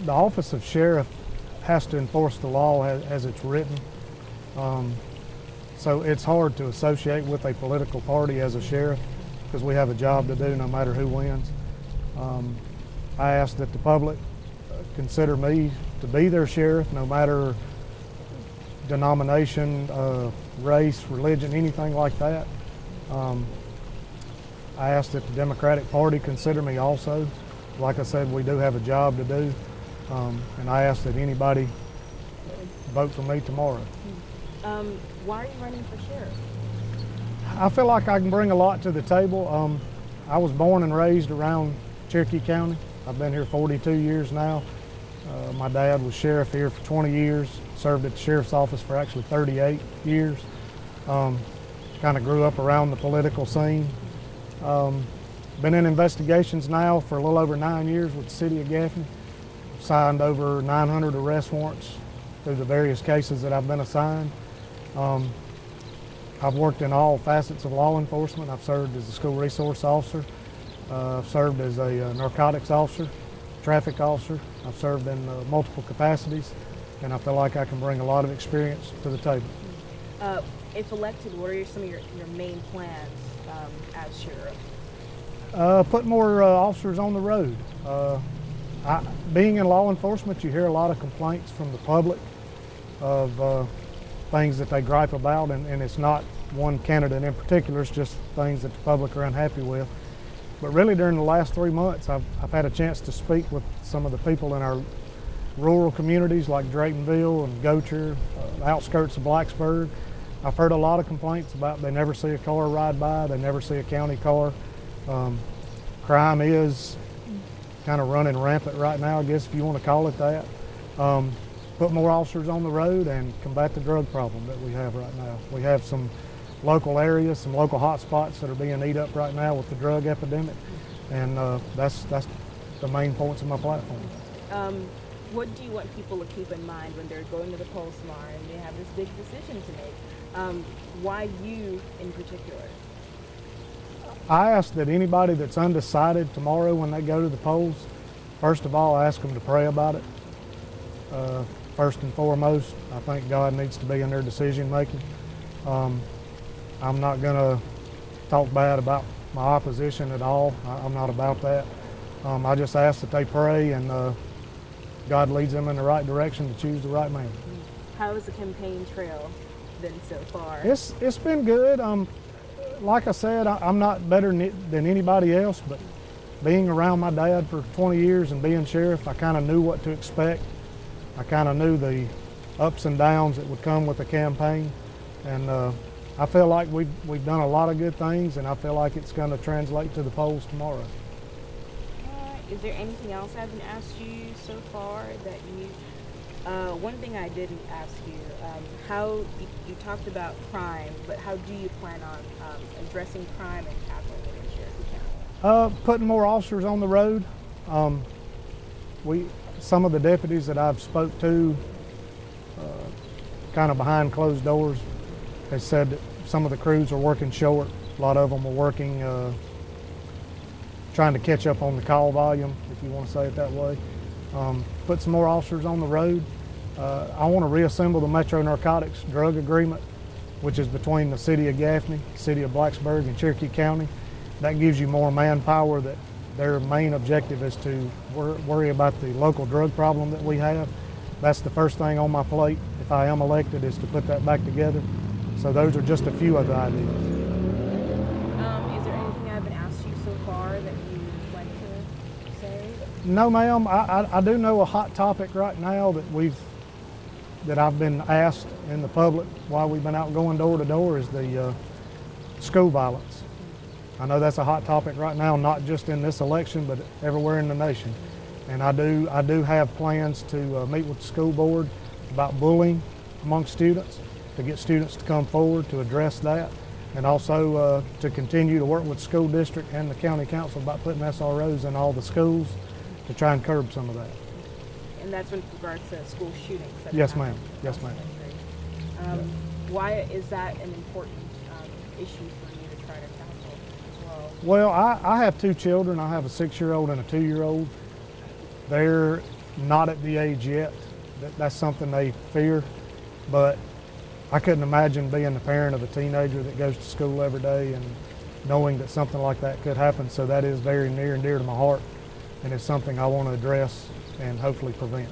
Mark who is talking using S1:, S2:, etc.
S1: the office of sheriff has to enforce the law as it's written. So it's hard to associate with a political party as a sheriff because we have a job to do no matter who wins. I ask that the public consider me to be their sheriff no matter denomination, race, religion, anything like that. I ask that the Democratic Party consider me also. Like I said, we do have a job to do, and I ask that anybody vote for me tomorrow.
S2: Why are you running for sheriff?
S1: I feel like I can bring a lot to the table. I was born and raised around Cherokee County. I've been here 42 years now. My dad was sheriff here for 20 years, served at the sheriff's office for actually 38 years. Kind of grew up around the political scene. Been in investigations now for a little over 9 years with the city of Gaffney. Signed over 900 arrest warrants through the various cases that I've been assigned. I've worked in all facets of law enforcement. I've served as a school resource officer. I've served as a narcotics officer, traffic officer. I've served in multiple capacities, and I feel like I can bring a lot of experience to the table.
S2: If elected, what are some of your main plans as sheriff?
S1: Put more officers on the road. Being in law enforcement, you hear a lot of complaints from the public of things that they gripe about, and it's not one candidate in particular, it's just things that the public are unhappy with. But really during the last 3 months, I've had a chance to speak with some of the people in our rural communities like Draytonville and Gocher, outskirts of Blacksburg. I've heard a lot of complaints about they never see a car ride by, they never see a county car. Crime is kind of running rampant right now, I guess if you want to call it that. Put more officers on the road and combat the drug problem that we have right now. We have some local areas, some local hot spots that are being eat up right now with the drug epidemic, and that's the main points of my platform.
S2: What do you want people to keep in mind when they're going to the polls tomorrow and they have this big decision to make? Why you in particular?
S1: I ask that anybody that's undecided tomorrow when they go to the polls, first of all, I ask them to pray about it. First and foremost, I think God needs to be in their decision making. I'm not going to talk bad about my opposition at all. I'm not about that. I just ask that they pray and God leads them in the right direction to choose the right man.
S2: How has the campaign trail been so far?
S1: It's been good. Like I said, I'm not better than anybody else, but being around my dad for 20 years and being sheriff, I kind of knew what to expect. I kind of knew the ups and downs that would come with the campaign, and I feel like we've done a lot of good things, and I feel like it's going to translate to the polls tomorrow.
S2: Is there anything else I haven't asked you so far that you? One thing I didn't ask you, how you talked about crime, but how do you plan on addressing crime and tackling it in Cherokee County?
S1: Putting more officers on the road. Some of the deputies that I've spoke to, kind of behind closed doors, they said that some of the crews are working short. A lot of them are working, trying to catch up on the call volume, if you want to say it that way. Put some more officers on the road. I want to reassemble the Metro Narcotics Drug Agreement, which is between the city of Gaffney, city of Blacksburg, and Cherokee County. That gives you more manpower. That their main objective is to worry about the local drug problem that we have. That's the first thing on my plate, if I am elected, is to put that back together. So those are just a few of the ideas.
S2: Is there anything I haven't asked you so far that you would like to say?
S1: No, ma'am. I do know a hot topic right now that I've been asked in the public while we've been out going door to door is the school violence. I know that's a hot topic right now, not just in this election, but everywhere in the nation. And I do have plans to meet with the school board about bullying among students, to get students to come forward to address that, and also to continue to work with the school district and the county council about putting SROs in all the schools to try and curb some of that.
S2: And that's with regards to school shootings?
S1: Yes, ma'am. Yes, ma'am.
S2: Why is that an important issue for you to try to tackle as well?
S1: Well, I have two children. I have a 6-year-old and a 2-year-old. They're not at the age yet. That's something they fear, but I couldn't imagine being the parent of a teenager that goes to school every day and knowing that something like that could happen. So that is very near and dear to my heart, and it's something I want to address and hopefully prevent.